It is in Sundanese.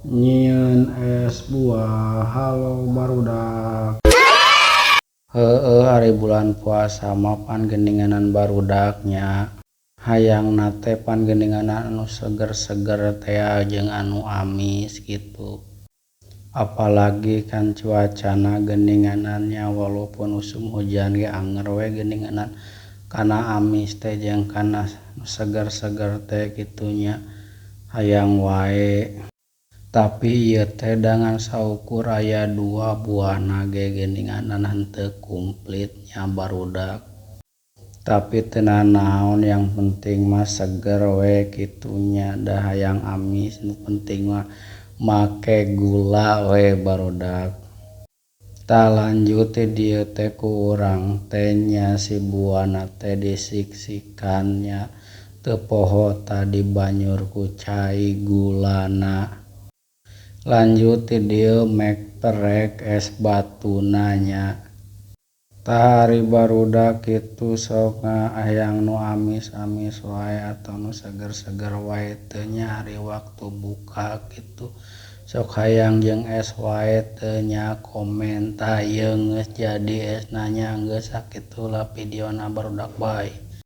nyieun es buah. Halo barudak. Heueuh ari bulan puasa mah pan geuninganan barudaknya. Hayangna teh pan geuninganan anu seger-seger teh jeung anu amis gitu. Apalagi kan cuacana geuninganannya walaupun usum hujan ge anger we geuninganan kana amis teh jeung kana seger-seger teh kitunya hayang wae. Tapi ieu teh dengan saukur aya 2 buahna ge geuninganan henteu kumplit nya barudak. Tapi teu naon yang penting mah seger we kitunya da hayang amis nu penting mah make gula we barudak. Tah lanjut ti dieu teh ku urang teh nya si buahna teh disik-sikan nya teu poho tah dibanyur ku cai gulana. Lanjut ti dieu mek perek es batuna nya. Tah ari barudak kitu sok hayang nu amis-amis wae atawa nu seger-seger wae teu nya ari waktu buka kitu sok hayang jeung es wae teu nya komen. Tah ieu geus jadi esna nya geus sakitu lah videona barudak bye.